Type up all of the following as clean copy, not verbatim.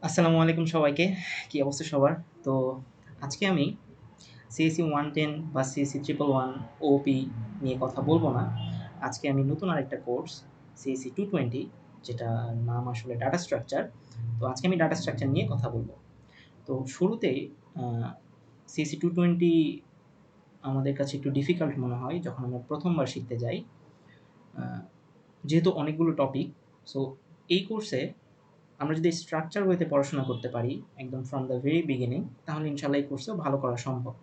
আসসালামু আলাইকুম সবাইকে। কি অবস্থা সবার? তো আজকে আমি সিএসই 110 বা সিএসই 111 ওপি নিয়ে কথা বলব না। আজকে আমি নতুন আরেকটা কোর্স সিএসই 220 যেটার নাম আসলে ডাটা স্ট্রাকচার। তো আজকে আমি ডাটা স্ট্রাকচার নিয়ে কথা বলব। তো শুরুতেই আ সিএসই 220 আমাদের কাছে একটু ডিফিকাল্ট মনে হয় যখন আমরা ১ম বার শিখতে যাই। আ যেহেতু অনেকগুলো টপিক, সো এই কোর্সে আমরা যদি স্ট্রাকচার ওয়েতে পড়াশোনা করতে পারি একদম ফ্রম দ্য ভেরি বিগিনিং, তাহলে ইনশাআল্লাহ এই কোর্সেও ভালো করা সম্ভব।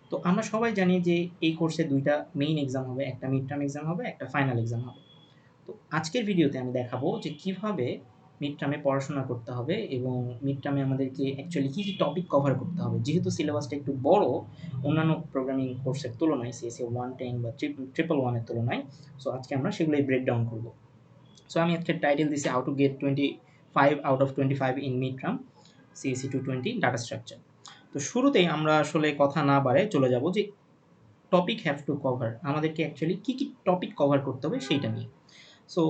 তো আমরা সবাই জানি যে এই কোর্সে ২ টা মেইন এক্সাম হবে। একটা মিড টার্ম এক্সাম হবে, একটা ফাইনাল এক্সাম হবে। তো আজকের ভিডিওতে আমি দেখাবো যে কিভাবে মিড টার্মে পড়াশোনা করতে হবে এবং মিড টার্মে আমাদেরকে অ্যাকচুয়ালি কী টপিক কভার করতে হবে। যেহেতু সিলেবাসটা একটু বড় অন্যান্য প্রোগ্রামিং কোর্সের তুলনায়, সিএসসি 110 বা 111 এর তুলনায়। সো আজকে আমরা সেগুলোই ব্রেকডাউন করব। সো আমি আজকে টাইটেল দিছি how to get 25 out of 25 in mid term CSC 220 data structure. তো শুরুতেই আমরা আসলে কথা না বাড়ায় চলে যাব যে টপিক হ্যাভ টু কভার। আমাদেরকে অ্যাকচুয়ালি কী টপিক কভার করতে হবে সেইটা নিয়ে। সো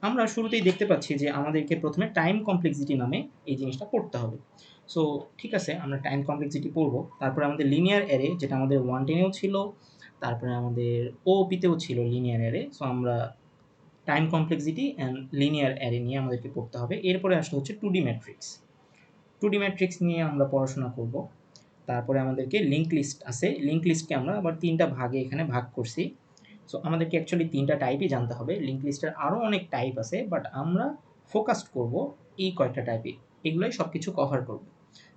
আমরা শুরুতেই দেখতে পাচ্ছি যে আমাদেরকে ১ম এ টাইম কমপ্লেক্সিটি নামে এই জিনিসটা পড়তে হবে। সো ঠিক আছে, আমরা টাইম কমপ্লেক্সিটি পড়ব। তারপরে আমাদের লিনিয়ার অ্যারে যেটা আমাদের 110 এও ছিল, তারপরে আমাদের ওওপি তেও ছিল লিনিয়ার অ্যারে। সো আমরা time complexity and linear array নিয়ে আমাদেরকে পড়তে হবে। এরপরে আসলে হচ্ছে 2D ম্যাট্রিক্স। 2D ম্যাট্রিক্স নিয়ে আমরা পড়াশোনা করব। তারপরে আমাদেরকে লিঙ্ক লিস্ট আছে। লিঙ্ক লিস্টকে আমরা আবার ৩ টা ভাগে এখানে ভাগ করছি। সো আমাদেরকে অ্যাকচুয়ালি ৩ টা টাইপই জানতে হবে। লিঙ্ক লিস্টের আরও অনেক টাইপ আছে, বাট আমরা ফোকাসড করব এই কয়েকটা টাইপে। এগুলোই সবকিছু কভার করব।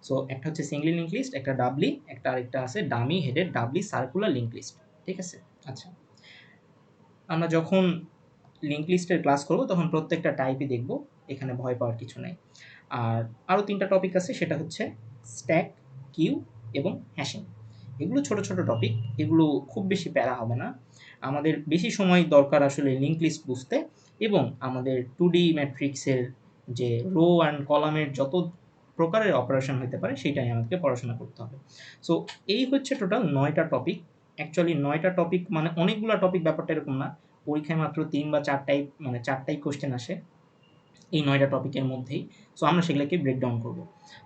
সো একটা হচ্ছে সিঙ্গলি লিঙ্ক লিস্ট, একটা ডাবলি, আরেকটা আছে dummy headed doubly circular link list. ঠিক আছে? আচ্ছা। আমরা যখন লিঙ্ক লিস্টের ক্লাস করব তখন প্রত্যেকটা টাইপই দেখব। এখানে ভয় পাওয়ার কিছু নাই। আর আরও ৩ টা টপিক আছে, সেটা হচ্ছে স্ট্যাক, কিউ এবং হ্যাশিং। এগুলো ছোট, ছোট টপিক। এগুলো খুব বেশি প্যারা হবে না। আমাদের বেশি সময় দরকার আসলে লিঙ্ক লিস্ট বুঝতে এবং আমাদের 2D ম্যাট্রিক্সের যে রো অ্যান্ড কলামের যত প্রকারের অপারেশন হইতে পারে সেইটাই আমাদেরকে পড়াশোনা করতে হবে। সো এই হচ্ছে টোটাল ৯ টা টপিক। অ্যাকচুয়ালি ৯ টা টপিক মানে অনেকগুলা টপিক, ব্যাপারটা এরকম না। পরীক্ষায় মাত্র ৩ বা ৪ টাই মানে ৪ টাই কোয়েশ্চেন আসে এই ৯ টা টপিকের মধ্যেই। সো আমরা সেগুলোকে ব্রেকডাউন করব।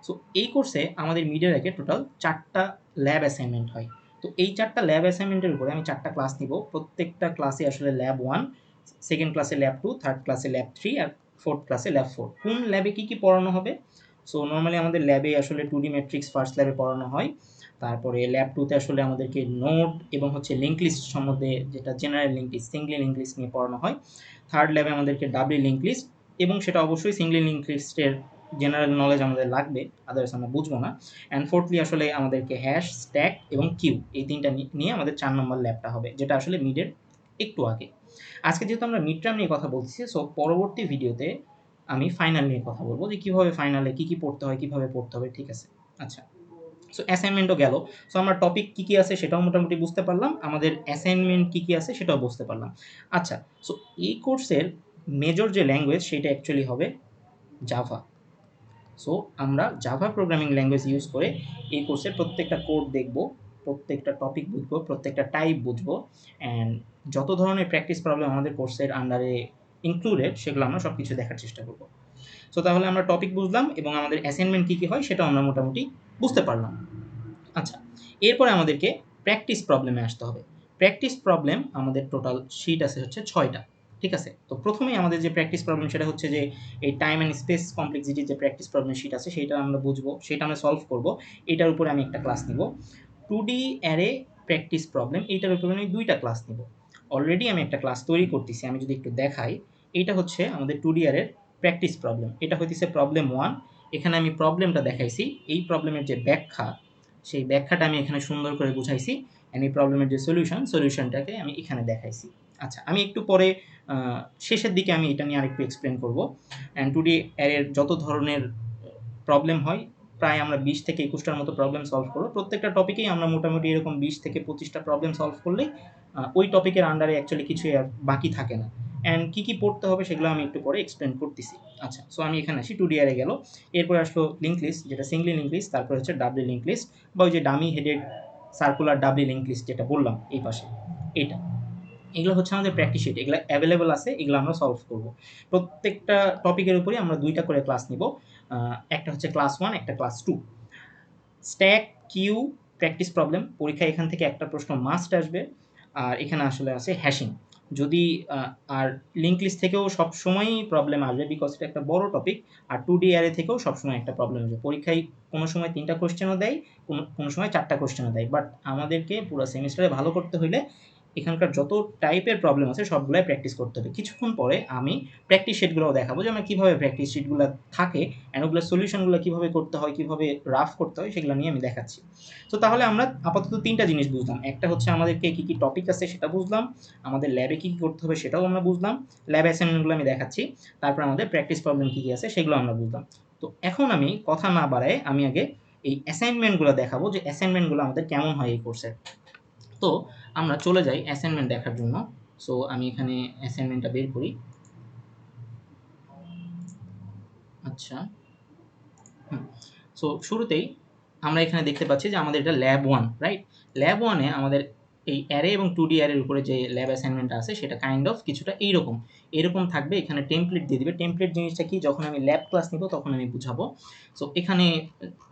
সো এই কোর্সে আমাদের মিডের আগে টোটাল ৪ টা ল্যাব অ্যাসাইনমেন্ট হয়। তো এই ৪ টা ল্যাব অ্যাসাইনমেন্টের উপরে আমি ৪ টা ক্লাস নিব। প্রত্যেকটা ক্লাসে আসলে ল্যাব 1, সেকেন্ড ক্লাসে ল্যাব 2, থার্ড ক্লাসে ল্যাব 3 আর ফোর্থ ক্লাসে ল্যাব 4। কোন ল্যাবে কী পড়ানো হবে? সো নরমালি আমাদের ল্যাবে আসলে 2D ম্যাট্রিক্স ফার্স্ট ল্যাবে পড়ানো হয়। তারপরে ল্যাব 2 তে আসলে আমাদেরকে নোড এবং হচ্ছে লিঙ্ক লিস্ট সম্বন্ধে, যেটা general link list, Singoli link list নিয়ে পড়ানো হয়। থার্ড ল্যাবে আমাদেরকে ডাবলি লিঙ্ক লিস্ট, এবং সেটা অবশ্যই সিঙ্গলি লিঙ্ক লিস্টের জেনারেল নলেজ আমাদের লাগবে, আদারওয়াইজ আমরা বুঝবো না। অ্যান্ড ফোর্থলি আসলে আমাদেরকে হ্যাশ, স্ট্যাক এবং কিউ, এই ৩ টা নিয়ে আমাদের ৪ নম্বর ল্যাবটা হবে, যেটা আসলে মিডের একটু আগে। আজকে যেহেতু আমরা মিড টার্ম নিয়ে কথা বলছি, সো পরবর্তী ভিডিওতে আমি ফাইনাল নিয়ে কথা বলব যে কীভাবে ফাইনালে কী পড়তে হয়, কীভাবে পড়তে হবে। ঠিক আছে? আচ্ছা। সো অ্যাসাইনমেন্টও গেল। সো আমরা টপিক কী আছে সেটাও মোটামুটি বুঝতে পারলাম। আমাদের অ্যাসাইনমেন্ট কী আছে সেটাও বুঝতে পারলাম। আচ্ছা, সো এই কোর্সের মেজর যে ল্যাঙ্গুয়েজ সেটা অ্যাকচুয়ালি হবে জাভা। সো আমরা জাভা প্রোগ্রামিং ল্যাঙ্গুয়েজ ইউজ করে এই কোর্সের প্রত্যেকটা কোড দেখব, প্রত্যেকটা টপিক বুঝব, প্রত্যেকটা টাইপ বুঝব, অ্যান্ড যত ধরনের প্র্যাকটিস প্রবলেম আমাদের কোর্সের আন্ডারে ইনক্লুডেড সেগুলো আমরা সব কিছু দেখার চেষ্টা করব। সো তাহলে আমরা টপিক বুঝলাম এবং আমাদের অ্যাসাইনমেন্ট কী হয় সেটাও আমরা মোটামুটি বুঝতে পারলাম। আচ্ছা, এরপরে আমাদেরকে প্র্যাকটিস প্রবলেমে আসতে হবে। প্র্যাকটিস প্রবলেম আমাদের টোটাল শিট আছে হচ্ছে ৬ টা। ঠিক আছে? তো প্রথমেই আমাদের যে প্র্যাকটিস প্রবলেম সেটা হচ্ছে যে এই টাইম অ্যান্ড স্পেস কমপ্লেক্সিটির যে প্র্যাকটিস প্রবলেম শিট আছে সেইটা আমরা বুঝবো, সেটা আমরা সলভ করব। এটার উপরে আমি একটা ক্লাস নিব। 2D অ্যারে প্র্যাকটিস প্রবলেম, এইটার উপরে আমি ২ টা ক্লাস নিব। অলরেডি আমি একটা ক্লাস তৈরি করতেছি, আমি যদি একটু দেখাই, এইটা হচ্ছে আমাদের 2D অ্যারের প্র্যাকটিস প্রবলেম। এটা হইতেছে প্রবলেম 1। এখানে আমি প্রবলেমটা দেখাইছি। এই প্রবলেমের যে ব্যাখ্যা, সেই ব্যাখ্যাটা আমি এখানে সুন্দর করে বুঝাইছি। অ্যান্ড এই প্রবলেমের যে সলিউশনটাকে আমি এখানে দেখাইছি। আচ্ছা, আমি একটু পরে শেষের দিকে আমি এটা নিয়ে আরেকটু এক্সপ্লেন করব। অ্যান্ড 2D অ্যারের যত ধরনের প্রবলেম হয়, প্রায় আমরা ২০ থেকে ২১টার মতো প্রবলেম সলভ করব। প্রত্যেকটা টপিকেই আমরা মোটামুটি এরকম ২০ থেকে ২৫টা প্রবলেম সলভ করলেই ওই টপিকের আন্ডারে অ্যাকচুয়ালি কিছুই আর বাকি থাকে না। অ্যান্ড কী পড়তে হবে সেগুলো আমি একটু পরে এক্সপ্লেন করতেছি। আচ্ছা, সো আমি এখানে আসি। 2D অ্যারে গেল। এরপরে আসলো লিঙ্ক লিস্ট, যেটা সিঙ্গলি লিঙ্ক লিস্ট, তারপরে হচ্ছে ডাবলি লিঙ্ক লিস্ট বা ওই যে dummy headed circular ডাবলি link list যেটা বললাম এই পাশে, এইটা। এগুলো হচ্ছে আমাদের প্র্যাকটিস শিট, এগুলো অ্যাভেলেবল আছে, এগুলো আমরা সলভ করব। প্রত্যেকটা টপিকের উপরে আমরা 2টা করে ক্লাস নিব। একটা হচ্ছে ক্লাস 1, একটা class 2। Stack, queue, practice problem, পরীক্ষায় এখান থেকে একটা প্রশ্ন মাস্ট আসবে। আর এখানে আসলে আছে হ্যাশিং। যদি আর লিঙ্ক লিস্ট থেকেও সবসময়ই প্রবলেম আসবে, বিকজ এটা একটা বড় টপিক। আর 2D অ্যারে থেকেও সবসময় একটা প্রবলেম আসবে। পরীক্ষায় কোনো সময় 3টা কোয়েশ্চেনও দেয়, কোনো সময় 4টা কোয়েশ্চেনও দেয়। বাট আমাদেরকে পুরো সেমিস্টারে ভালো করতে হইলে এখানকার যত টাইপের প্রবলেম আছে সবগুলাই প্র্যাকটিস করতে হবে। কিছুক্ষণ পরে আমি প্র্যাকটিস শিটগুলোও দেখাবো যে আমরা কীভাবে প্র্যাকটিস শিটগুলো থাকে অ্যান্ড ওগুলোর সলিউশনগুলো কীভাবে করতে হয়, কীভাবে রাফ করতে হয়, সেগুলো নিয়ে আমি দেখাচ্ছি। তো তাহলে আমরা আপাতত 3টা জিনিস বুঝলাম। একটা হচ্ছে আমাদেরকে কী কী টপিক আছে সেটা বুঝলাম, আমাদের ল্যাবে কী কী করতে হবে সেটাও আমরা বুঝলাম, ল্যাব অ্যাসাইনমেন্টগুলো আমি দেখাচ্ছি, তারপর আমাদের প্র্যাকটিস প্রবলেম কী কী আছে সেগুলো আমরা বুঝলাম। তো এখন আমি কথা না বাড়ায় আমি আগে এই অ্যাসাইনমেন্টগুলো দেখাবো যে অ্যাসাইনমেন্টগুলো আমাদের কেমন হয় এই কোর্সে। তো আমরা চলে যাই অ্যাসাইনমেন্ট দেখার জন্য। সো আমি এখানে অ্যাসাইনমেন্টটা বের করি। আচ্ছা, সো শুরুতেই আমরা এখানে দেখতে পাচ্ছি যে আমাদের এটা ল্যাব 1, রাইট? ল্যাব 1 এ আমাদের এই অ্যারে এবং 2D অ্যারের উপরে যে ল্যাব অ্যাসাইনমেন্টটা আছে সেটা কাইন্ড অফ কিছুটা এইরকম। এরকম থাকবে, এখানে টেমপ্লেট দিয়ে দিবে। টেমপ্লেট জিনিসটা কি, যখন আমি ল্যাব ক্লাস নিব তখন আমি বুঝাবো। সো এখানে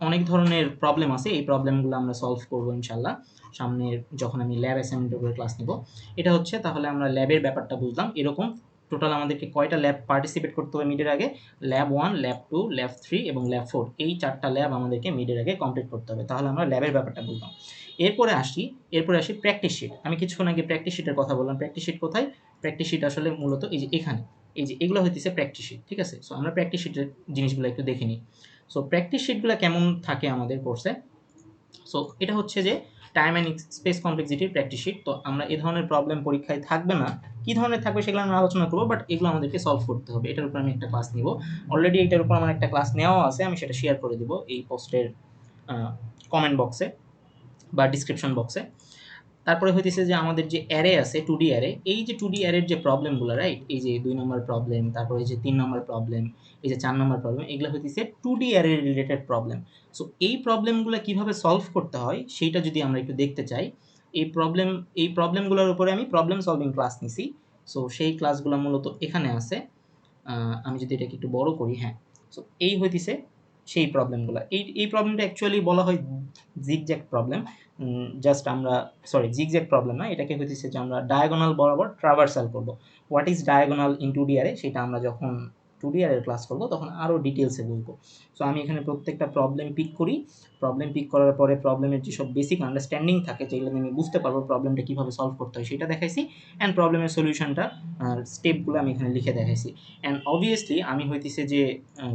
অনেক ধরনের প্রবলেম আছে, এই প্রবলেমগুলো আমরা সলভ করব ইনশাআল্লাহ সামনের যখন আমি ল্যাব অ্যাসাইনমেন্টের উপরে ক্লাস নিব। এটা হচ্ছে তাহলে আমরা ল্যাবের ব্যাপারটা বুঝলাম। এরকম টোটাল আমাদেরকে কয়টা ল্যাব পার্টিসিপেট করতে হবে মিডের আগে? ল্যাব 1, ল্যাব 2, ল্যাব 3 এবং ল্যাব 4, এই 4টা ল্যাব আমাদেরকে মিডের আগে কমপ্লিট করতে হবে। তাহলে আমরা ল্যাবের ব্যাপারটা বুঝলাম। এরপরে আসি প্র্যাকটিস শিট। আমি কিছুক্ষণ আগে প্র্যাকটিস শিটের কথা বললাম। প্র্যাকটিস শিট কোথায়? প্র্যাকটিস শিট আসলে মূলত এই যে এখানে, এই যে এগুলো হইতেছে প্র্যাকটিস শিট, ঠিক আছে? সো আমরা প্র্যাকটিস শিটের জিনিসগুলো একটু দেখে নিই। সো প্র্যাকটিস শিটগুলো কেমন থাকে আমাদের কোর্সে? সো এটা হচ্ছে যে টাইম অ্যান্ড স্পেস কমপ্লেক্সিটির প্র্যাকটিস শিট। তো আমরা এই ধরনের প্রবলেম পরীক্ষায় থাকবে না, কী ধরনের থাকবে সেগুলো আমরা আলোচনা করবো, বাট এগুলো আমাদেরকে সলভ করতে হবে। এটার উপর আমি একটা ক্লাস নিব। অলরেডি এটার উপর আমার একটা ক্লাস নেওয়াও আছে, আমি সেটা শেয়ার করে দিব এই পোস্টের কমেন্ট বক্সে বা ডিসক্রিপশন বক্সে। তারপরে হইতেছে যে আমাদের যে অ্যারে আছে 2D অ্যারে, এই যে 2D অ্যারের যে প্রবলেমগুলো, রাইট? এই যে 2 নম্বর প্রবলেম, তারপরে এই যে 3 নম্বর প্রবলেম, এই যে 4 নম্বর প্রবলেম, এগুলো হইতেছে 2D array related problem. So এই প্রবলেমগুলো কিভাবে সলভ করতে হয় সেইটা যদি আমরা একটু দেখতে চাই, এই প্রবলেমগুলোর উপরে আমি প্রবলেম সলভিং ক্লাস নিছি। সো সেই ক্লাসগুলো মূলত এখানে আছে। আমি যদি এটাকে একটু বড় করি, হ্যাঁ। সো এই হইতেছে সেই প্রবলেমগুলো। এই প্রবলেমটা অ্যাকচুয়ালি বলা হয় জিগজ্যাগ প্রবলেম। জাস্ট আমরা জিগজ্যাগ প্রবলেম না, এটাকে হইতেছে যে আমরা ডায়াগোনাল বরাবর ট্রাভার্সাল করব। What is diagonal in 2D array সেটা আমরা যখন 2D অ্যারের ক্লাস করব তখন আরও ডিটেলসে বুঝবো। সো আমি এখানে প্রত্যেকটা প্রবলেম পিক করি। প্রবলেম পিক করার পরে প্রবলেমের যেসব বেসিক আন্ডারস্ট্যান্ডিং থাকে যেগুলো আমি বুঝতে পারবো প্রবলেমটা কীভাবে সলভ করতে হয় সেটা দেখাইছি, অ্যান্ড প্রবলেমের সলিউশনটা স্টেপগুলো আমি এখানে লিখে দেখাইছি। অ্যান্ড অবভিয়াসলি আমি হইতেছে যে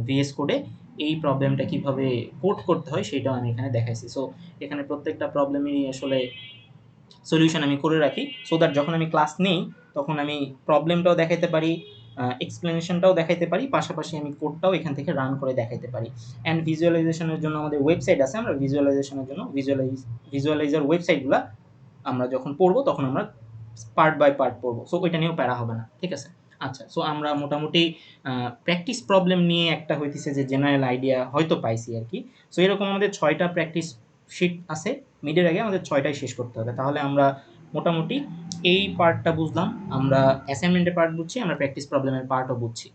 VS কোডে এই প্রবলেমটা কীভাবে কোড করতে হয় সেটাও আমি এখানে দেখাইছি। সো এখানে প্রত্যেকটা প্রবলেমেরই আসলে সলিউশন আমি করে রাখি, সো দ্যাট যখন আমি ক্লাস নেই তখন আমি প্রবলেমটাও দেখাইতে পারি, এক্সপ্লেনেশনটাও দেখাইতে পারি, পাশাপাশি আমি কোডটাও এখান থেকে রান করে দেখাইতে পারি। অ্যান্ড ভিজুয়ালাইজেশনের জন্য আমাদের ওয়েবসাইট আছে, আমরা ভিজুয়ালাইজেশনের জন্য ভিজুয়ালাইজার ওয়েবসাইটগুলো আমরা যখন পড়বো তখন আমরা পার্ট বাই পার্ট পড়বো। সো ওইটা নিয়েও প্যারা হবে না, ঠিক আছে? আচ্ছা, সো আমরা মোটামুটি প্র্যাকটিস প্রবলেম নিয়ে একটা হইতেছে যে জেনারেল আইডিয়া হয়তো পাইছি আর কি। সো এরকম আমাদের 6টা প্র্যাকটিস শিট আছে, মিডের আগে আমাদের 6টাই শেষ করতে হবে। তাহলে আমরা মোটামুটি এই পার্টটা বুঝলাম, আমরা অ্যাসাইনমেন্টের পার্ট বুঝছি, আমরা প্র্যাকটিস প্রবলেমের পার্টও বুঝছি।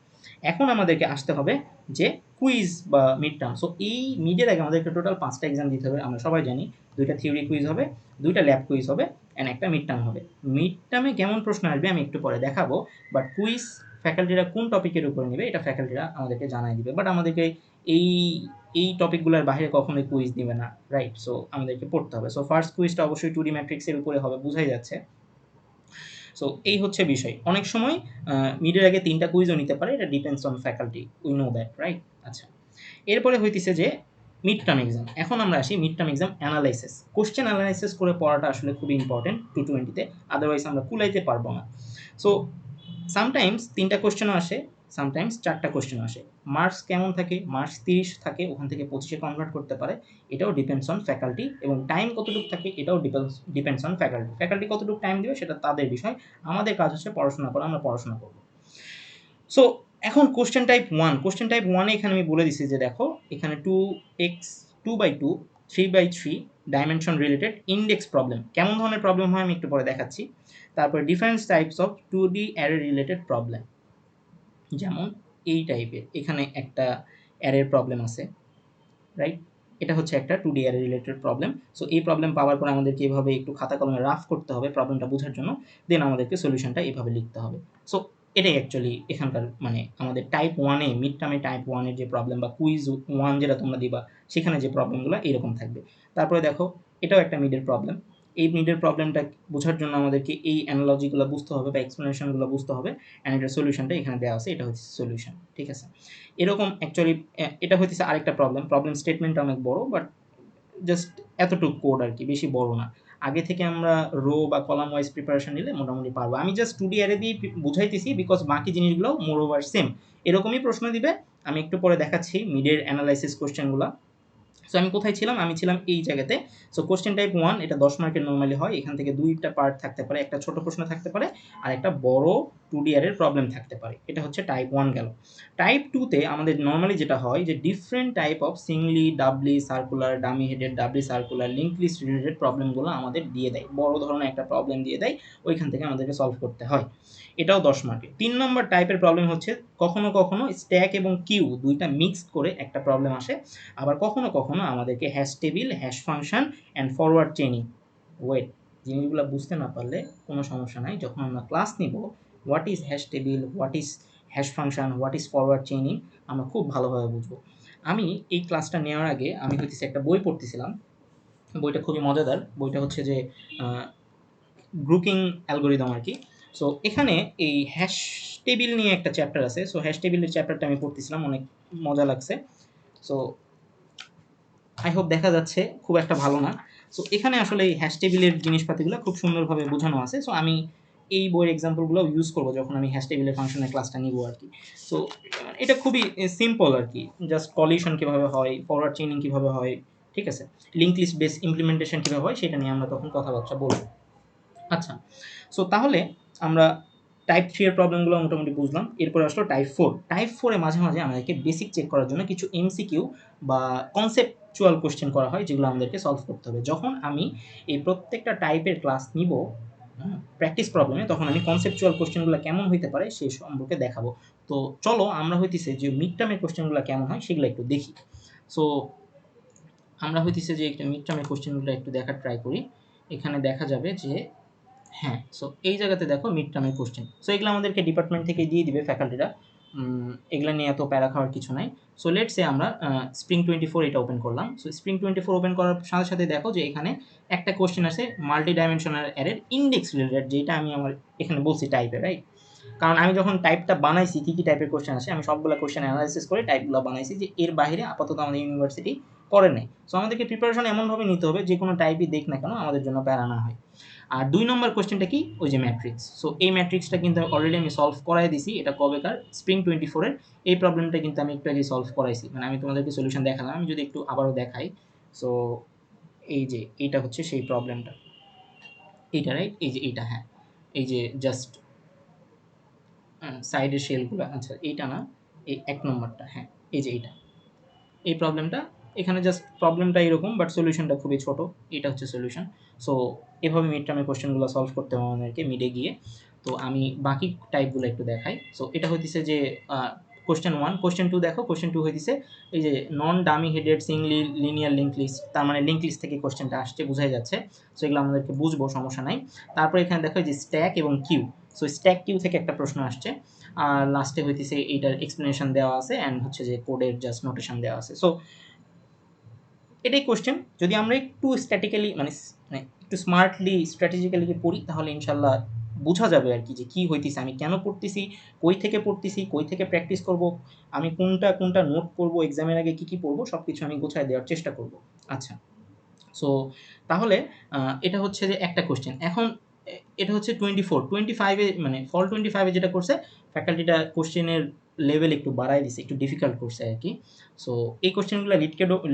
এখন আমাদেরকে আসতে হবে যে কুইজ বা মিড টার্ম। সো এই মিডের আগে আমাদেরকে টোটাল 5টা এক্সাম দিতে হবে, আমরা সবাই জানি। 2টা থিওরি কুইজ হবে, 2টা ল্যাব কুইজ হবে, অ্যান্ড একটা মিড টার্ম হবে। মিড টার্মে কেমন প্রশ্ন আসবে আমি একটু পরে দেখাবো, বাট কুইজ ফ্যাকাল্টিরা কোন টপিকের উপরে নেবে এটা ফ্যাকাল্টিরা আমাদেরকে জানাই দিবে, বাট আমাদেরকে এই এই টপিকগুলোর বাইরে কখনোই কুইজ দিবে না, রাইট? সো আমাদেরকে পড়তে হবে। সো ফার্স্ট কুইজটা অবশ্যই 2D ম্যাট্রিক্সের উপরে হবে, বোঝাই যাচ্ছে। সো এই হচ্ছে বিষয়। অনেক সময় মিডের আগে 3টা কুইজও নিতে পারে, এটা depends on faculty, we know that, right? আচ্ছা, এরপরে হইতেছে যে মিড টার্ম এক্সাম। এখন আমরা আসি mid term exam analysis. Question analysis করে পড়াটা আসলে খুবই ইম্পর্টেন্ট 220-তে, আদারওয়াইজ আমরা কুলাইতে পারবো না। সো সামটাইমস 3টা কোশ্চেনও আসে, সামটাইমস 4টা কোশ্চেনও আসে। মার্কস কেমন থাকে? মার্কস 30 থাকে, ওখান থেকে 25-এ কনভার্ট করতে পারে, এটাও ডিপেন্ডস অন ফ্যাকাল্টি। এবং টাইম কতটুকু থাকে এটাও ডিপেন্ডস অন ফ্যাকাল্টি। ফ্যাকাল্টি কতটুকু টাইম দেবে সেটা তাদের বিষয়, আমাদের কাজ হচ্ছে পড়াশোনা করা, আমরা পড়াশোনা করব। সো এখন কোশ্চেন টাইপ 1 এ এখানে আমি বলে দিচ্ছি যে দেখো এখানে 2x 2/2 3x3 dimension related index problem. কেমন ধরনের প্রবলেম হয় আমি একটু পরে দেখাচ্ছি। তারপর different types of 2D array related problem, যেমন এই টাইপের এখানে একটা অ্যারের প্রবলেম আছে, রাইট? এটা হচ্ছে একটা 2D array related problem. So এই প্রবলেম পাওয়ার পর আমাদেরকে এভাবে একটু খাতা কলমে রাফ করতে হবে প্রবলেমটা বোঝার জন্য, দেন আমাদেরকে সলিউশনটা এভাবে লিখতে হবে। সো এটাই অ্যাকচুয়ালি এখানকার মানে আমাদের টাইপ 1-এ মিড টার্মে টাইপ 1-এর যে প্রবলেম বা কুইজ 1 যেটা তোমরা দিবা সেখানে যে প্রবলেমগুলো এরকম থাকবে। তারপরে দেখো এটাও একটা মিডের প্রবলেম। এই মিডের প্রবলেমটা বোঝার জন্য আমাদেরকে এই অ্যানালজিগুলো বুঝতে হবে বা এক্সপ্লেনেশনগুলো বুঝতে হবে, অ্যান্ড এটার সলিউশনটা এখানে দেওয়া আছে, এটা হচ্ছে সলিউশন, ঠিক আছে? এরকম অ্যাকচুয়ালি এটা হইতেছে আরেকটা প্রবলেম স্টেটমেন্টটা অনেক বড়, বাট জাস্ট এতটুকু কোড আর কি, বেশি বড় না। আগে থেকে আমরা রো বা কলাম ওয়াইজ প্রিপারেশন নিলে মোটামুটি পারবো। আমি জাস্ট 2D অ্যারে দিয়ে বুঝাইতেছি বিকজ বাকি জিনিসগুলো মোর ওভার সেম। এরকমই প্রশ্ন দিবে, আমি একটু পরে দেখাচ্ছি মিডের অ্যানালাইসিস কোশ্চেনগুলো। সো আমি কোথায় ছিলাম, আমি ছিলাম এই জায়গাতে। সো কোশ্চেন টাইপ 1 এটা 10 মার্কের নর্মালি হয়, এখান থেকে দুইটা পার্ট থাকতে পারে, একটা ছোট প্রশ্ন থাকতে পারে আর একটা বড় 2D অ্যারের প্রবলেম থাকতে পারে। এটা হচ্ছে টাইপ 1 গেল। টাইপ 2-তে আমাদের নর্মালি যেটা হয় যে different type of singly, doubly, circular, dummy headed, doubly circular, link list related প্রবলেমগুলো আমাদের দিয়ে দেয়, বড় ধরনের একটা প্রবলেম দিয়ে দেয়, ওইখান থেকে আমাদেরকে সলভ করতে হয়। এটাও 10 মার্কের। 3 নম্বর টাইপের প্রবলেম হচ্ছে কখনো কখনো স্ট্যাক এবং কিউ দুইটা মিক্স করে একটা প্রবলেম আসে, আবার কখনো কখনো আমাদেরকে hash table, hash function and forward chaining. Wait, জিনিসগুলো বুঝতে না পারলে কোনো সমস্যা নাই, যখন আমরা ক্লাস নিব what is hash table, what is hash function, what is forward chaining আমরা খুব ভালোভাবে বুঝবো। আমি এই ক্লাসটা নেওয়ার আগে আমি হচ্ছে একটা বই পড়তেছিলাম, বইটা খুবই মজাদার। বইটা হচ্ছে যে গ্রুপিং অ্যালগোরিদম আর কি। সো এখানে এই হ্যাশ টেবিল নিয়ে একটা চ্যাপ্টার আছে। সো হ্যাশ টেবিলের চ্যাপ্টারটা আমি পড়তেছিলাম, অনেক মজা লাগছে। সো আই হোপ দেখা যাচ্ছে, খুব একটা ভালো না। সো এখানে আসলে এই হ্যাশ টেবিলের জিনিসপাতিগুলো খুব সুন্দরভাবে বোঝানো আছে। সো আমি এই বইয়ের এক্সাম্পলগুলো ইউজ করবো যখন আমি হ্যাশ টেবিলের ফাংশনের ক্লাসটা নিব আর কি। সো এটা খুবই সিম্পল আর কি, জাস্ট কলিশন কীভাবে হয়, ফরওয়ার্ড চেইনিং কীভাবে হয়, ঠিক আছে, লিঙ্ক লিস্ট বেস ইমপ্লিমেন্টেশন কীভাবে হয় সেটা নিয়ে আমরা তখন কথাবার্তা বলবো। আচ্ছা, সো তাহলে আমরা টাইপ 3 এর প্রবলেমগুলো মোটামুটি বুঝলাম। এরপরে আসলো টাইপ 4। টাইপ 4 এ মাঝে মাঝে আমাদেরকে বেসিক চেক করার জন্য কিছু এমসিকিউ বা কনসেপচুয়াল কোশ্চেন করা হয়, যেগুলো আমাদেরকে সলভ করতে হবে। যখন আমি এই প্রত্যেকটা টাইপের ক্লাস নিব প্র্যাকটিস প্রবলেমে, তখন আমি কনসেপচুয়াল কোশ্চেনগুলো কেমন হইতে পারে সেই সম্পর্কে দেখাবো। তো চলো আমরা হইতেছে যে মিড টার্মের কোশ্চেনগুলো কেমন হয় সেগুলো একটু দেখি। সো আমরা হইতেছে যে মিড টার্মের কোশ্চেনগুলো একটু দেখার ট্রাই করি। এখানে দেখা যাবে যে হ্যাঁ, সো এই জায়গাতে দেখো মিড টার্মের কোশ্চেন। সো এগুলো আমাদেরকে ডিপার্টমেন্ট থেকে দিয়ে দিবে ফ্যাকাল্টিরা, এগুলো নিয়ে এত প্যারা খাওয়ার কিছু নাই। সো লেটস সে আমরা স্প্রিং 24 এটা ওপেন করলাম। সো স্প্রিং 24 ওপেন করার সাথে সাথে দেখো যে এখানে একটা কোশ্চেন আছে মাল্টি ডাইমেনশনাল অ্যারের ইন্ডেক্স রিলেটেড, যেটা আমি আমার এখানে বলছি টাইপের, রাইট? কারণ আমি যখন টাইপটা বানাইছি কী কী টাইপের কোশ্চেন আসে আমি সবগুলো কোশ্চেন অ্যানালাইসিস করে টাইপগুলো বানাইছি, যে এর বাইরে আপাতত আমাদের ইউনিভার্সিটি করে নেই। সো আমাদেরকে প্রিপারেশন এমনভাবে নিতে হবে যে কোনো টাইপই দেখ না কেন আমাদের জন্য প্যারা না হয়। আর 2 নম্বর কোশ্চেনটা কি, ওই যে ম্যাট্রিক্স। সো এই ম্যাট্রিক্সটা কিন্তু অলরেডি আমি সলভ করাই দিছি। এটা কবেকার, স্প্রিং 24 এর। এই প্রবলেমটা কিন্তু আমি একটু আগে সলভ করাইছি, মানে আমি তোমাদেরকে সলিউশন দেখালাম। আমি যদি একটু আবারও দেখাই, সো এই যে এইটা হচ্ছে সেই প্রবলেমটা, এইটা রাইট, এই যে এইটা, হ্যাঁ, এই যে জাস্ট সাইডের শেলগুলো, আচ্ছা এইটা না, এই 1 নম্বরটা, হ্যাঁ, এই যে এইটা, এই প্রবলেমটা। এখানে জাস্ট প্রবলেমটা এরকম, বাট সলিউশনটা খুবই ছোট। এটা হচ্ছে সলিউশন। সো এভাবে মিড টার্মের কোশ্চেনগুলো সলভ করতে হবে আমাদেরকে মিডে গিয়ে। তো আমি বাকি টাইপগুলো একটু দেখাই। সো এটা হইতেছে যে কোশ্চেন 1। কোশ্চেন 2 দেখো, কোশ্চেন 2 হইতেছে এই যে non dummy headed singly linear link list, তার মানে লিঙ্ক লিস্ট থেকে কোশ্চেনটা আসছে, বোঝাই যাচ্ছে। সো এগুলো আমাদেরকে বুঝবো, সমস্যা নাই। তারপরে এখানে দেখো যে স্ট্যাক এবং কিউ। সো স্ট্যাক কিউ থেকে একটা প্রশ্ন আসছে, আর লাস্টে হইতেছে এইটার এক্সপ্লেনেশন দেওয়া আছে অ্যান্ড হচ্ছে যে কোডের জাস্ট নোটেশন দেওয়া আছে। সো এটাই কোশ্চেন। যদি আমরা একটু স্ট্র্যাটিক্যালি মানে একটু স্মার্টলি স্ট্র্যাটেজিক্যালি পড়ি তাহলে ইনশাল্লাহ বোঝা যাবে আর কি যে কী হইতেছে, আমি কেন পড়তেছি, কই থেকে পড়তেছি, কই থেকে প্র্যাকটিস করব, আমি কোনটা কোনটা নোট করব, এক্সামের আগে কী কী পড়বো সব কিছু আমি গোছায় দেওয়ার চেষ্টা করব। আচ্ছা, সো তাহলে এটা হচ্ছে যে একটা কোশ্চেন। এখন এটা হচ্ছে 25-এ মানে ফল 25-এ যেটা করছে ফ্যাকাল্টিটা কোশ্চেনের লেভেল একটু বাড়ায় দিছে, একটু ডিফিকাল্ট করছে আর কি। সো এই কোশ্চেনগুলো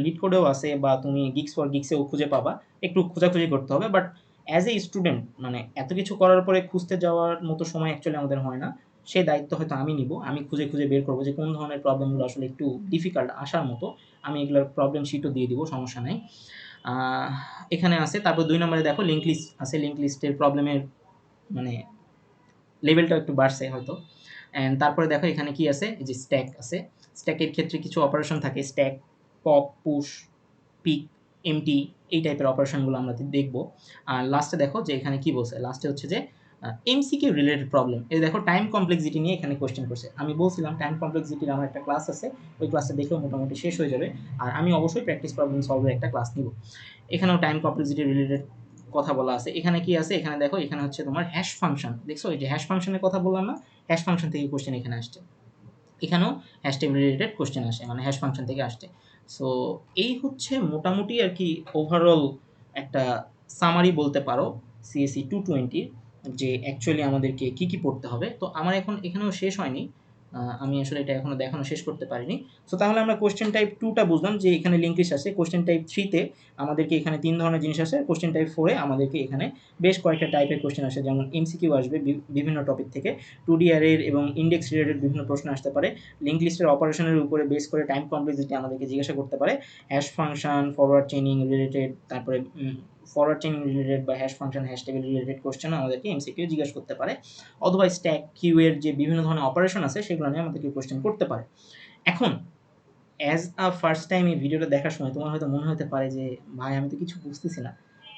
লিড কোডেও আছে বা তুমি গিক্স ফর গিক্সেও খুঁজে পাবা, একটু খোঁজাখুঁজি করতে হবে। বাট অ্যাজ এ স্টুডেন্ট মানে এত কিছু করার পরে খুঁজতে যাওয়ার মতো সময় অ্যাকচুয়ালি আমাদের হয় না। সেই দায়িত্ব হয়তো আমি নিব। আমি খুঁজে খুঁজে বের করবো যে কোন ধরনের প্রবলেমগুলো আসলে একটু ডিফিকাল্ট আসার মতো, আমি এগুলোর প্রবলেম শিটও দিয়ে দিব, সমস্যা নাই। এখানে আছে। তারপর 2 নম্বরে দেখো লিঙ্ক লিস্ট আছে। লিঙ্ক লিস্টের প্রবলেমের মানে লেভেলটা একটু বাড়ছে হয়তো। অ্যান্ড তারপরে দেখো এখানে কি আছে, এই যে স্ট্যাক আছে। স্ট্যাকের ক্ষেত্রে কিছু অপারেশন থাকে, stack, pop, push, peek, empty, এই টাইপের অপারেশনগুলো আমরা দেখব। আর লাস্টে দেখো যে এখানে কি বলছে, লাস্টে হচ্ছে যে এমসিকিউ রিলেটেড প্রবলেম। এই দেখো টাইম কমপ্লেক্সিটি নিয়ে এখানে কোয়েশ্চেন করছে। আমি বলছিলাম টাইম কমপ্লেক্সিটির আমার একটা ক্লাস আছে, ওই ক্লাসটা দেখলেও মোটামুটি শেষ হয়ে যাবে। আর আমি অবশ্যই প্র্যাকটিস প্রবলেম সলভের একটা ক্লাস নিব। এখানেও টাইম কমপ্লেক্সিটি রিলেটেড কথা বলা আছে। এখানে কি আছে, এখানে দেখো, এখানে হচ্ছে তোমার হ্যাশ ফাংশন। দেখছো এই যে হ্যাশ ফাংশনের কথা বললাম না, হ্যাশ ফাংশন থেকে কোয়েশ্চেন এখানে আসছে। এখানেও হ্যাশ টেবিল রিলেটেড কোয়েশ্চেন আসে, মানে হ্যাশ ফাংশন থেকে আসছে। সো এই হচ্ছে মোটামুটি আর কি ওভারঅল একটা সামারি বলতে পারো সিএসসি 220 যে অ্যাকচুয়ালি আমাদেরকে কী কী পড়তে হবে। তো আমার এখন এখানেও শেষ হয়নি, আমি আসলে এটা এখনো দেখানো শেষ করতে পারিনি। সো তাহলে আমরা কোশ্চেন টাইপ 2টা বুঝলাম যে এখানে লিঙ্ক লিস্ট আছে। কোশ্চেন টাইপ 3তে আমাদেরকে এখানে 3 ধরনের জিনিস আসে। কোশ্চেন টাইপ 4-এ আমাদেরকে এখানে বেশ কয়েকটা টাইপের কোশ্চেন আসে, যেমন এমসিকিউ আসবে বিভিন্ন টপিক থেকে, 2D অ্যারের এবং ইন্ডেক্স রিলেটেড বিভিন্ন প্রশ্ন আসতে পারে। লিঙ্ক লিস্টের অপারেশনের উপরে বেস করে টাইম কমপ্লেক্সিটি আমাদেরকে জিজ্ঞাসা করতে পারে। Hash function, forward chaining related, তারপরে ফরওয়ার্ড চেইনিং রিলেটেড বা hash function, hash table related question আমাদেরকে এমসিকিউ জিজ্ঞাসা করতে পারে। অথবা স্ট্যাক, কিউ এর যে বিভিন্ন ধরনের অপারেশন আছে সেগুলো নিয়ে আমাদেরকে কোশ্চেন করতে পারে। এখন অ্যাজ আ ফার্স্ট টাইম এই ভিডিওটা দেখার সময় তোমার হয়তো মনে হতে পারে যে ভাই আমি তো কিছু বুঝতেছি না।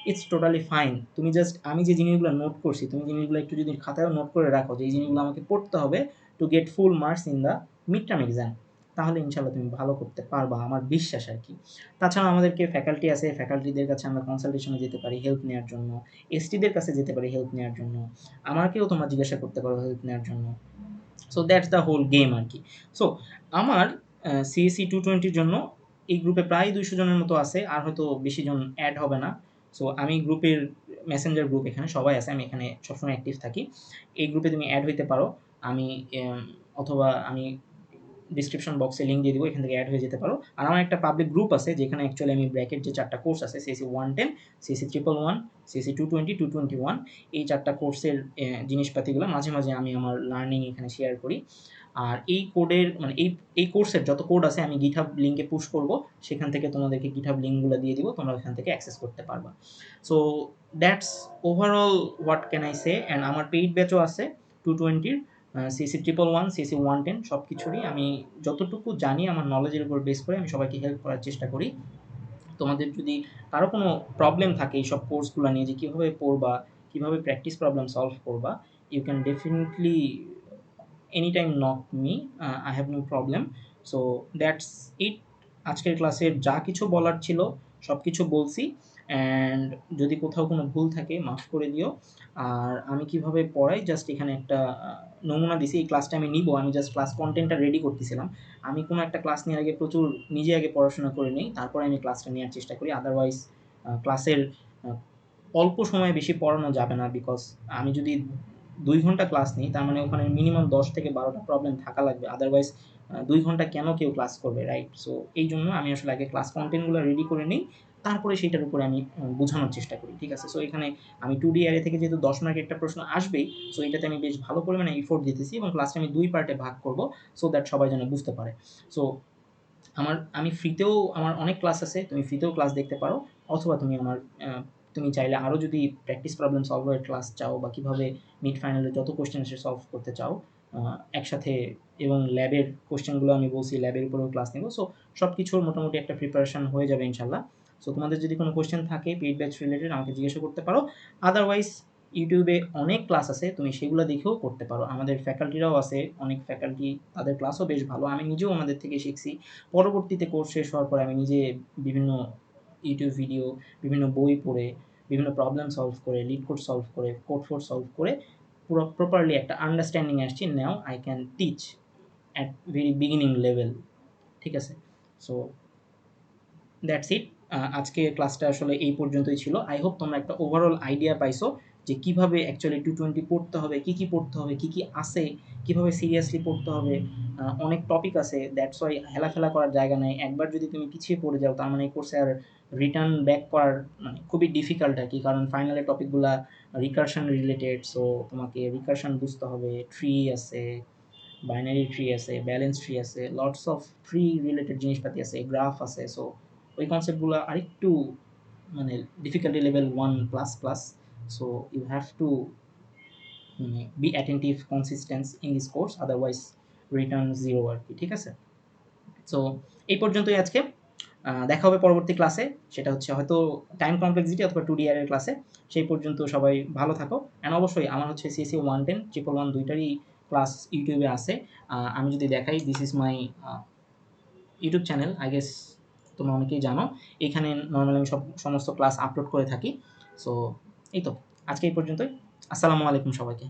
It's totally fine. তুমি জাস্ট আমি যে জিনিসগুলো নোট করছি, তুমি জিনিসগুলো একটু যদি খাতায়ও নোট করে রাখো যে এই জিনিসগুলো আমাকে পড়তে হবে to get full marks in the mid term exam, তাহলে ইনশাল্লাহ তুমি ভালো করতে পারবা, আমার বিশ্বাস আর কি। তাছাড়া আমাদেরকে ফ্যাকাল্টি আছে, ফ্যাকাল্টিদের কাছে আমরা কনসালটেশনে যেতে পারি হেল্প নেওয়ার জন্য, এসটিদের কাছে যেতে পারি হেল্প নেওয়ার জন্য, আমাকেও তোমরা জিজ্ঞাসা করতে পারো হেল্প নেওয়ার জন্য। So that's the whole game আর কি। সো আমার সিএসসি 220-র জন্য এই গ্রুপে প্রায় 200 জনের মতো আছে, আর হয়তো বেশি জন অ্যাড হবে না। সো আমি গ্রুপের মেসেঞ্জার গ্রুপ এখানে সবাই আছে, আমি এখানে সবসময় অ্যাক্টিভ থাকি। এই গ্রুপে তুমি অ্যাড হইতে পারো। আমি অথবা আমি ডিসক্রিপশন বক্সে লিঙ্ক দিয়ে দিব, এখান থেকে অ্যাড হয়ে যেতে পারো। আর আমার একটা পাবলিক গ্রুপ আছে যেখানে অ্যাকচুয়ালি আমি ব্র্যাকেট যে 4টা কোর্স আছে, সিএসসি 110, সিএসসি 111, সিএসসি 220, 221, এই 4টা কোর্সের জিনিসপাতিগুলো মাঝে মাঝে আমি আমার লার্নিং এখানে শেয়ার করি। আর এই কোডের মানে এই কোর্সের যত কোড আছে আমি গিটহাব লিঙ্কে পুশ করব, সেখান থেকে তোমাদেরকে গিটহাব লিঙ্কগুলো দিয়ে দিব, তোমরা ওখান থেকে অ্যাক্সেস করতে পারবা। So that's overall what can I say. And আমার পেইড ব্যাচও আছে 220-র, সিসি 111, সিসি 110 সব কিছুরই আমি যতটুকু জানি আমার নলেজের উপর বেস করে আমি সবাইকে হেল্প করার চেষ্টা করি। তোমাদের যদি কারো কোনো প্রবলেম থাকে এইসব কোর্সগুলো নিয়ে যে কীভাবে পড়বা, কীভাবে প্র্যাকটিস প্রবলেম সলভ করবা, you can definitely any time knock me, I have no problem. So that's it. আজকের ক্লাসের যা কিছু বলার ছিল সব কিছু বলছি। অ্যান্ড যদি কোথাও কোনো ভুল থাকে মাফ করে দিও। আর আমি কিভাবে পড়াই জাস্ট এখানে একটা নমুনা দিছি। এই ক্লাসটা আমি নিব, আমি জাস্ট ক্লাস কন্টেন্টটা রেডি করতেছিলাম। আমি কোনো একটা ক্লাস নেওয়ার আগে প্রচুর নিজে আগে পড়াশোনা করে নিই, তারপরে আমি ক্লাসটা নেওয়ার চেষ্টা করি। আদারওয়াইজ ক্লাসের অল্প সময়ে বেশি পড়ানো যাবে না, বিকজ আমি যদি 2 ঘন্টা ক্লাস নিই তার মানে ওখানে মিনিমাম 10 থেকে 12টা প্রবলেম থাকা লাগবে। আদারওয়াইজ 2 ঘন্টা কেন কেউ ক্লাস করবে, রাইট? সো এই জন্য আমি আসলে আগে ক্লাস কন্টেন্টগুলো রেডি করে নিই, তারপরে সেটার উপরে আমি বোঝানোর চেষ্টা করি, ঠিক আছে? সো এখানে আমি 2D অ্যারে থেকে যেহেতু 10 মার্কের একটা প্রশ্ন আসবেই, সো এটাতে আমি বেশ ভালো পরিমাণে এফোর্ট দিতেছি এবং ক্লাসটা আমি 2 পার্টে ভাগ করব, সো দ্যাট সবাই যেন বুঝতে পারে। সো আমি ফ্রিতেও আমার অনেক ক্লাস আছে, তুমি ফ্রিতেও ক্লাস দেখতে পারো। অথবা তুমি আমার তুমি চাইলে আরও যদি প্র্যাকটিস প্রবলেম সলভারের ক্লাস চাও বা কীভাবে মিড ফাইনালে যত কোশ্চেন আসে সলভ করতে চাও একসাথে, এবং ল্যাবের কোশ্চেনগুলো আমি বলছি ল্যাবের উপরেও ক্লাস নেব। সো সব কিছুর মোটামুটি একটা প্রিপারেশন হয়ে যাবে ইনশাল্লাহ। সো তোমাদের যদি কোনো কোশ্চেন থাকে পেইড ব্যাচ রিলেটেড আমাকে জিজ্ঞাসা করতে পারো। আদারওয়াইজ ইউটিউবে অনেক ক্লাস আছে, তুমি সেগুলো দেখেও করতে পারো। আমাদের ফ্যাকাল্টিরাও আছে, অনেক ফ্যাকাল্টি, তাদের ক্লাসও বেশ ভালো, আমি নিজেও ওনাদের থেকে শিখছি। পরবর্তীতে কোর্স শেষ হওয়ার পরে আমি নিজে বিভিন্ন ইউটিউব ভিডিও, বিভিন্ন বই পড়ে, বিভিন্ন প্রবলেম সলভ করে, লিড কোড সলভ করে, কোড ফোর সলভ করে পুরো প্রপারলি একটা আন্ডারস্ট্যান্ডিং আসছি। Now I can teach at very beginning level, ঠিক আছে? সো দ্যাটস ইট। আজকে ক্লাসটা আসলে এই পর্যন্তই ছিল। আই হোপ তোমরা একটা ওভারঅল আইডিয়া পাইছো যে কিভাবে অ্যাকচুয়ালি 220 পড়তে হবে, কি পড়তে হবে, কি আছে, কিভাবে সিরিয়াসলি পড়তে হবে। অনেক টপিক আছে, দ্যাটস ওয়াই হেলাফেলা করার জায়গা নেই। একবার যদি তুমি পিছিয়ে পড়ে যাও তার মানে এই কোর্সে আর রিটার্ন ব্যাক করার মানে খুবই ডিফিকাল্ট আরকি। কারণ ফাইনালের টপিকগুলা রিকারশন রিলেটেড, সো তোমাকে রিকারশন বুঝতে হবে। ট্রি আছে, বাইনারি ট্রি আছে, ব্যালেন্স ট্রি আছে, লটস অফ ট্রি রিলেটেড জিনিসপাতি আছে, গ্রাফ আছে। সো ওই কনসেপ্টগুলো আরেকটু মানে difficulty level 1 plus plus. So you have to মানে be attentive consistence in this course, otherwise return zero আর কি। ঠিক আছে? সো এই পর্যন্তই আজকে। দেখা হবে পরবর্তী ক্লাসে। সেটা হচ্ছে হয়তো টাইম কমপ্লেক্সিটি অথবা 2D এর ক্লাসে। সেই পর্যন্ত সবাই ভালো থাকো। অ্যান্ড অবশ্যই আমার হচ্ছে সিএসসি 110, 111 দুইটারই ক্লাস ইউটিউবে আছে। আমি যদি দেখাই, this is my YouTube channel, I guess তোমরা অনেকেই জানো। এখানে নরমালি আমি সমস্ত ক্লাস আপলোড করে থাকি। সো এই তো, আজকে এই পর্যন্তই। আসসালামু আলাইকুম সবাইকে।